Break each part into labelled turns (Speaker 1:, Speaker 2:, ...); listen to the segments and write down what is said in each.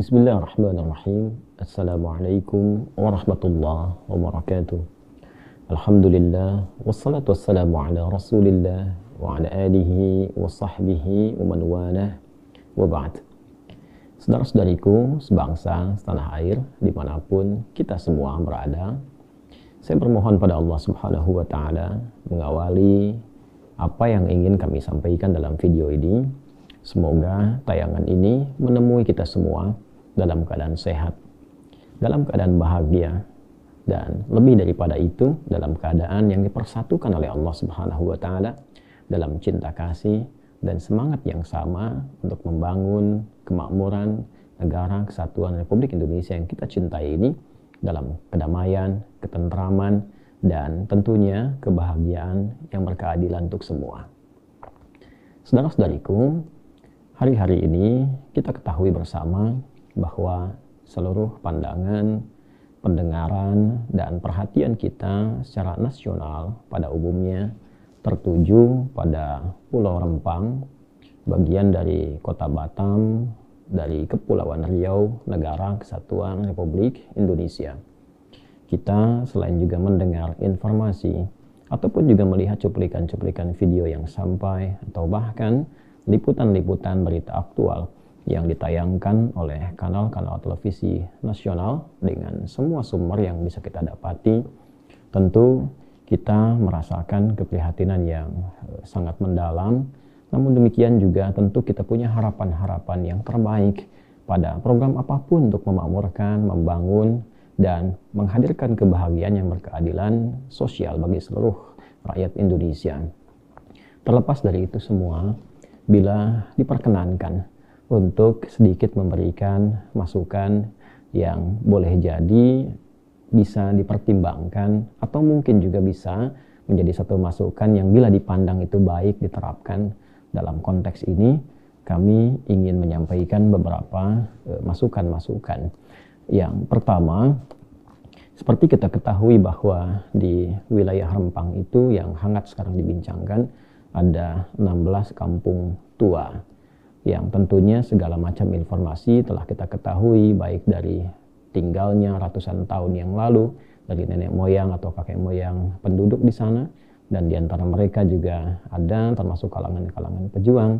Speaker 1: Bismillahirrahmanirrahim. Assalamualaikum warahmatullahi wabarakatuh. Alhamdulillah, wassalatu wassalamu ala rasulillah wa ala alihi wa sahbihi wa man walah wa ba'd. Saudara-saudariku sebangsa setanah air dimanapun kita semua berada, saya bermohon pada Allah Subhanahu wa ta'ala mengawali apa yang ingin kami sampaikan dalam video ini. Semoga tayangan ini menemui kita semua dalam keadaan sehat, dalam keadaan bahagia, dan lebih daripada itu dalam keadaan yang dipersatukan oleh Allah Subhanahu wa ta'ala dalam cinta kasih dan semangat yang sama untuk membangun kemakmuran negara kesatuan Republik Indonesia yang kita cintai ini dalam kedamaian, ketentraman, dan tentunya kebahagiaan yang berkeadilan untuk semua. Saudara-saudariku, hari-hari ini kita ketahui bersama bahwa seluruh pandangan, pendengaran, dan perhatian kita secara nasional pada umumnya tertuju pada Pulau Rempang, bagian dari Kota Batam, dari Kepulauan Riau, Negara Kesatuan Republik Indonesia. Kita selain juga mendengar informasi ataupun juga melihat cuplikan-cuplikan video yang sampai atau bahkan liputan-liputan berita aktual yang ditayangkan oleh kanal-kanal televisi nasional dengan semua sumber yang bisa kita dapati. Tentu kita merasakan keprihatinan yang sangat mendalam, namun demikian juga tentu kita punya harapan-harapan yang terbaik pada program apapun untuk memakmurkan, membangun, dan menghadirkan kebahagiaan yang berkeadilan sosial bagi seluruh rakyat Indonesia. Terlepas dari itu semua, bila diperkenankan untuk sedikit memberikan masukan yang boleh jadi bisa dipertimbangkan atau mungkin juga bisa menjadi satu masukan yang bila dipandang itu baik diterapkan dalam konteks ini, kami ingin menyampaikan beberapa masukan-masukan. Yang pertama, seperti kita ketahui bahwa di wilayah Rempang itu yang hangat sekarang dibincangkan ada 16 kampung tua yang tentunya segala macam informasi telah kita ketahui baik dari tinggalnya ratusan tahun yang lalu dari nenek moyang atau kakek moyang penduduk di sana, dan di antara mereka juga ada termasuk kalangan-kalangan pejuang.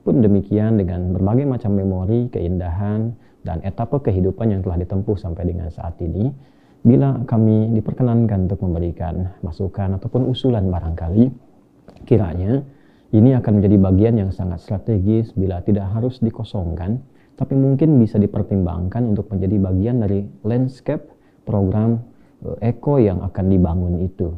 Speaker 1: Pun demikian dengan berbagai macam memori, keindahan, dan etapa kehidupan yang telah ditempuh sampai dengan saat ini, bila kami diperkenankan untuk memberikan masukan ataupun usulan barangkali, kiranya ini akan menjadi bagian yang sangat strategis bila tidak harus dikosongkan, tapi mungkin bisa dipertimbangkan untuk menjadi bagian dari landscape program eko yang akan dibangun itu.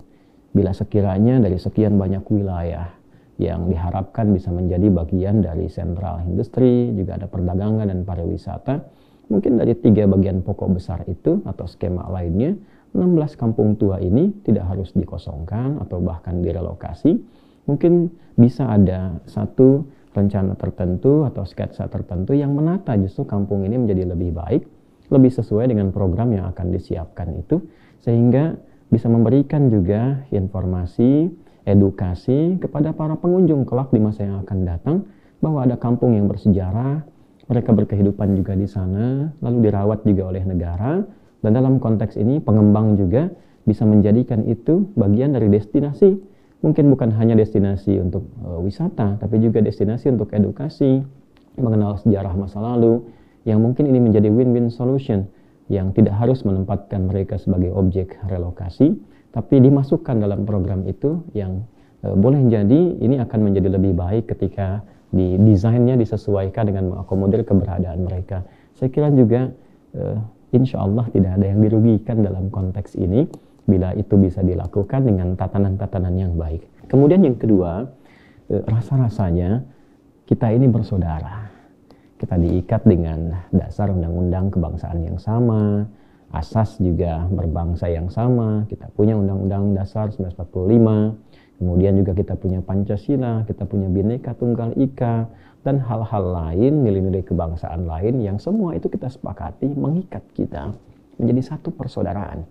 Speaker 1: Bila sekiranya dari sekian banyak wilayah yang diharapkan bisa menjadi bagian dari sentral industri, juga ada perdagangan dan pariwisata, mungkin dari 3 bagian pokok besar itu atau skema lainnya, 16 kampung tua ini tidak harus dikosongkan atau bahkan direlokasi. Mungkin bisa ada satu rencana tertentu atau sketsa tertentu yang menata justru kampung ini menjadi lebih baik, lebih sesuai dengan program yang akan disiapkan itu, sehingga bisa memberikan juga informasi, edukasi kepada para pengunjung kelak di masa yang akan datang bahwa ada kampung yang bersejarah, mereka berkehidupan juga di sana, lalu dirawat juga oleh negara, dan dalam konteks ini pengembang juga bisa menjadikan itu bagian dari destinasi. Mungkin bukan hanya destinasi untuk wisata, tapi juga destinasi untuk edukasi, mengenal sejarah masa lalu, yang mungkin ini menjadi win-win solution, yang tidak harus menempatkan mereka sebagai objek relokasi, tapi dimasukkan dalam program itu yang boleh jadi ini akan menjadi lebih baik ketika desainnya disesuaikan dengan mengakomodir keberadaan mereka. Saya kira juga insya Allah tidak ada yang dirugikan dalam konteks ini, bila itu bisa dilakukan dengan tatanan-tatanan yang baik. Kemudian yang kedua, rasa-rasanya kita ini bersaudara. Kita diikat dengan dasar undang-undang kebangsaan yang sama, asas juga berbangsa yang sama, kita punya undang-undang dasar 1945, kemudian juga kita punya Pancasila, kita punya Bhinneka Tunggal Ika, dan hal-hal lain, nilai-nilai kebangsaan lain yang semua itu kita sepakati mengikat kita menjadi satu persaudaraan,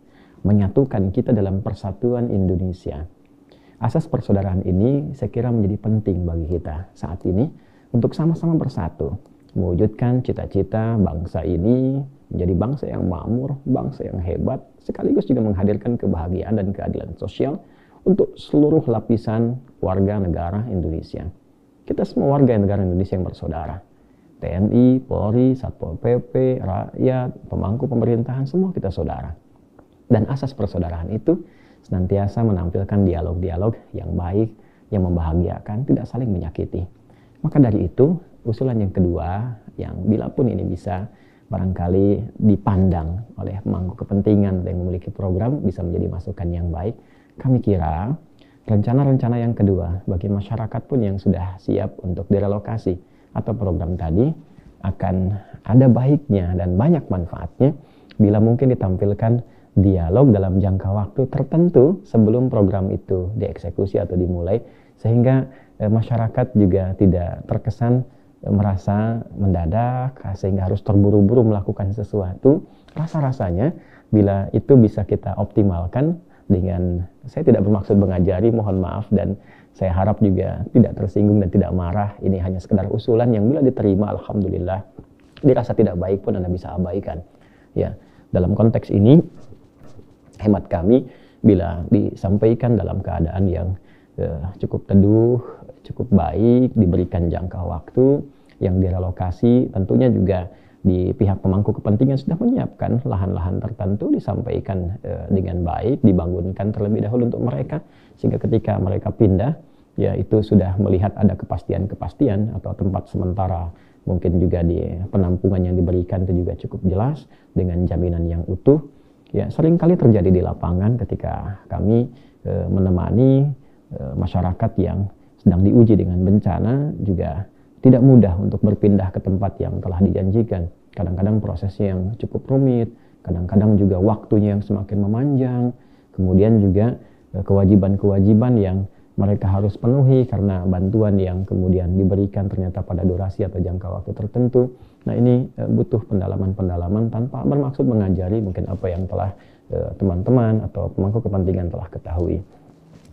Speaker 1: menyatukan kita dalam persatuan Indonesia. Asas persaudaraan ini saya kira menjadi penting bagi kita saat ini untuk sama-sama bersatu. mewujudkan cita-cita bangsa ini menjadi bangsa yang makmur, bangsa yang hebat, sekaligus juga menghadirkan kebahagiaan dan keadilan sosial untuk seluruh lapisan warga negara Indonesia. Kita semua warga negara Indonesia yang bersaudara. TNI, Polri, Satpol PP, rakyat, pemangku pemerintahan, semua kita saudara. Dan asas persaudaraan itu senantiasa menampilkan dialog-dialog yang baik, yang membahagiakan, tidak saling menyakiti. Maka dari itu, usulan yang kedua, yang bila pun ini bisa barangkali dipandang oleh pemangku kepentingan yang memiliki program, bisa menjadi masukan yang baik. Kami kira rencana-rencana yang kedua bagi masyarakat pun yang sudah siap untuk direlokasi atau program tadi akan ada baiknya dan banyak manfaatnya bila mungkin ditampilkan dialog dalam jangka waktu tertentu sebelum program itu dieksekusi atau dimulai, sehingga masyarakat juga tidak terkesan merasa mendadak sehingga harus terburu-buru melakukan sesuatu. Rasa-rasanya bila itu bisa kita optimalkan dengan, saya tidak bermaksud mengajari, mohon maaf, dan saya harap juga tidak tersinggung dan tidak marah. Ini hanya sekedar usulan yang bila diterima, alhamdulillah, dirasa tidak baik pun Anda bisa abaikan. Ya, dalam konteks ini, hemat kami bila disampaikan dalam keadaan yang cukup teduh, cukup baik, diberikan jangka waktu yang direlokasi, tentunya juga di pihak pemangku kepentingan sudah menyiapkan lahan-lahan tertentu, disampaikan dengan baik, dibangunkan terlebih dahulu untuk mereka, sehingga ketika mereka pindah, ya itu sudah melihat ada kepastian-kepastian atau tempat sementara, mungkin juga di penampungan yang diberikan itu juga cukup jelas dengan jaminan yang utuh. Ya, seringkali terjadi di lapangan ketika kami menemani masyarakat yang sedang diuji dengan bencana, juga tidak mudah untuk berpindah ke tempat yang telah dijanjikan. Kadang-kadang prosesnya yang cukup rumit, kadang-kadang juga waktunya yang semakin memanjang, kemudian juga kewajiban-kewajiban yang mereka harus penuhi karena bantuan yang kemudian diberikan ternyata pada durasi atau jangka waktu tertentu. Nah, ini butuh pendalaman-pendalaman tanpa bermaksud mengajari mungkin apa yang telah teman-teman atau pemangku kepentingan telah ketahui.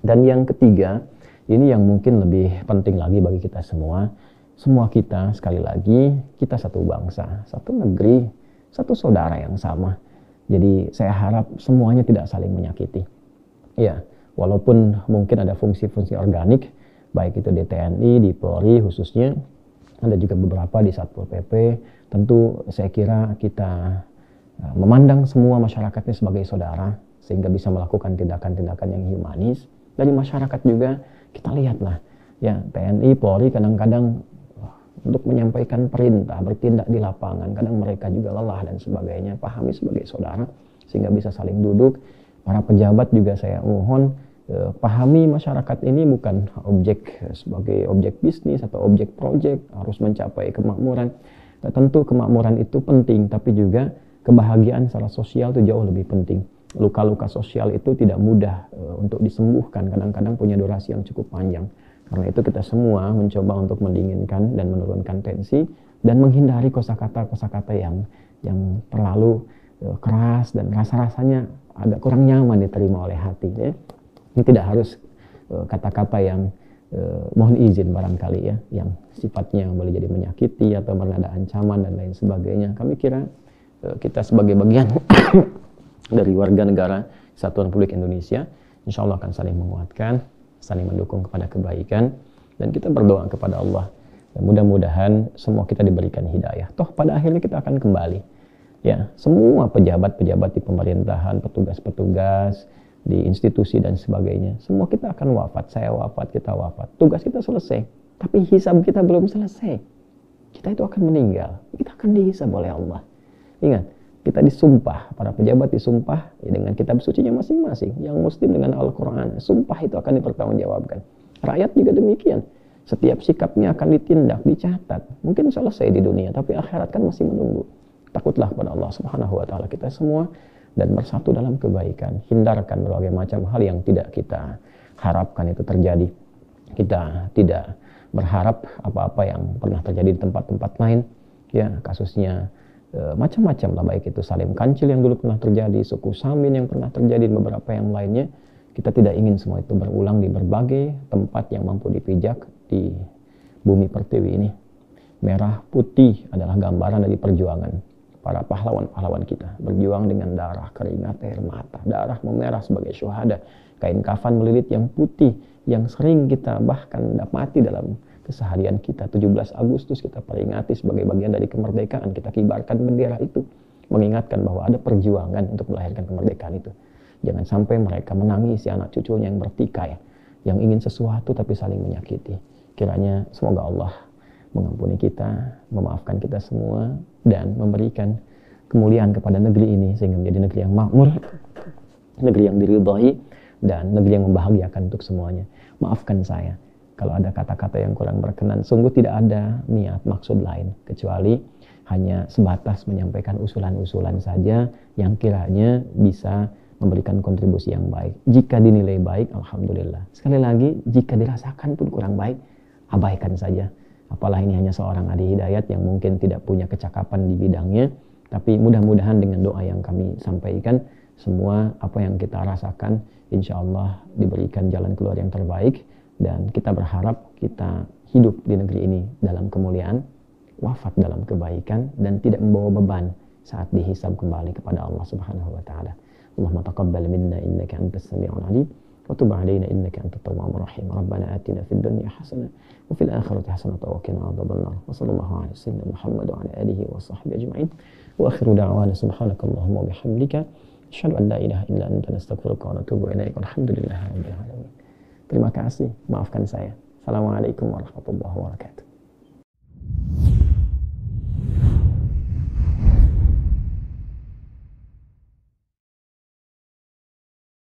Speaker 1: Dan yang ketiga, ini yang mungkin lebih penting lagi bagi kita semua. Semua kita, sekali lagi, kita satu bangsa, satu negeri, satu saudara yang sama. Jadi saya harap semuanya tidak saling menyakiti. Ya, walaupun mungkin ada fungsi-fungsi organik, baik itu di TNI, di Polri khususnya, ada juga beberapa di Satpol PP. Tentu saya kira kita memandang semua masyarakatnya sebagai saudara, sehingga bisa melakukan tindakan-tindakan yang humanis. Dari masyarakat juga kita lihatlah, ya TNI, Polri kadang-kadang untuk menyampaikan perintah, bertindak di lapangan, kadang mereka juga lelah dan sebagainya. Pahami sebagai saudara, sehingga bisa saling duduk. Para pejabat juga saya mohon pahami masyarakat ini bukan objek sebagai objek bisnis atau objek proyek, harus mencapai kemakmuran. Tentu kemakmuran itu penting, tapi juga kebahagiaan secara sosial itu jauh lebih penting. Luka-luka sosial itu tidak mudah untuk disembuhkan, kadang-kadang punya durasi yang cukup panjang. Karena itu kita semua mencoba untuk mendinginkan dan menurunkan tensi dan menghindari kosakata-kosakata yang terlalu keras dan rasa-rasanya agak kurang nyaman diterima oleh hati. Ya. Ini tidak harus kata-kata yang mohon izin barangkali ya, yang sifatnya boleh jadi menyakiti atau bernada ancaman dan lain sebagainya. Kami kira kita sebagai bagian dari warga negara Kesatuan Republik Indonesia, insya Allah akan saling menguatkan, saling mendukung kepada kebaikan, dan kita berdoa kepada Allah. Mudah-mudahan semua kita diberikan hidayah. Toh pada akhirnya kita akan kembali. Ya, semua pejabat-pejabat di pemerintahan, petugas-petugas di institusi dan sebagainya, semua kita akan wafat. Saya wafat, kita wafat. Tugas kita selesai, tapi hisab kita belum selesai. Kita itu akan meninggal. Kita akan dihisab oleh Allah. Ingat, kita disumpah, para pejabat disumpah ya, dengan kitab sucinya masing-masing. Yang muslim dengan Al-Quran, sumpah itu akan dipertanggungjawabkan. Rakyat juga demikian. Setiap sikapnya akan ditindak, dicatat. Mungkin selesai di dunia, tapi akhirat kan masih menunggu. Takutlah pada Allah Subhanahu wa Ta'ala kita semua dan bersatu dalam kebaikan. Hindarkan berbagai macam hal yang tidak kita harapkan itu terjadi. Kita tidak berharap apa-apa yang pernah terjadi di tempat-tempat lain. Ya, kasusnya macam-macam lah, baik itu Salim Kancil yang dulu pernah terjadi, suku Samin yang pernah terjadi, beberapa yang lainnya. Kita tidak ingin semua itu berulang di berbagai tempat yang mampu dipijak di bumi pertiwi ini. Merah putih adalah gambaran dari perjuangan para pahlawan-pahlawan kita. Berjuang dengan darah, keringat, air mata. Darah memerah sebagai syuhada. Kain kafan melilit yang putih, yang sering kita bahkan dapati dalam keseharian kita. 17 Agustus kita peringati sebagai bagian dari kemerdekaan. Kita kibarkan bendera itu, mengingatkan bahwa ada perjuangan untuk melahirkan kemerdekaan itu. Jangan sampai mereka menangisi anak cucunya yang bertikai, yang ingin sesuatu tapi saling menyakiti. Kiranya semoga Allah mengampuni kita, memaafkan kita semua, dan memberikan kemuliaan kepada negeri ini sehingga menjadi negeri yang makmur, negeri yang diridhai, dan negeri yang membahagiakan untuk semuanya. Maafkan saya kalau ada kata-kata yang kurang berkenan. Sungguh tidak ada niat maksud lain kecuali hanya sebatas menyampaikan usulan-usulan saja yang kiranya bisa memberikan kontribusi yang baik. Jika dinilai baik, alhamdulillah. Sekali lagi, jika dirasakan pun kurang baik, abaikan saja. Apalah ini hanya seorang Adi Hidayat yang mungkin tidak punya kecakapan di bidangnya, tapi mudah-mudahan dengan doa yang kami sampaikan, semua apa yang kita rasakan, insya Allah diberikan jalan keluar yang terbaik, dan kita berharap kita hidup di negeri ini dalam kemuliaan, wafat dalam kebaikan, dan tidak membawa beban saat dihisab kembali kepada Allah Subhanahu wa Ta'ala. Allahumma taqabbal minna innaka antas sami'ul alim. وتب علينا إنك أنت التواب الرحيم ربنا آتنا في الدنيا حسنة وفي الآخرة حسنة وقنا عذاب النار وصلى الله على سيدنا محمد وعلى آله وصحبه أجمعين وآخر دعوانا سبحانك اللهم وبحمدك أشهد أن لا إله إلا أنت نستغفرك ونتوب إليك والحمد لله رب العالمين. Terima kasih, maafkan saya. Assalamualaikum warahmatullahi wabarakatuh.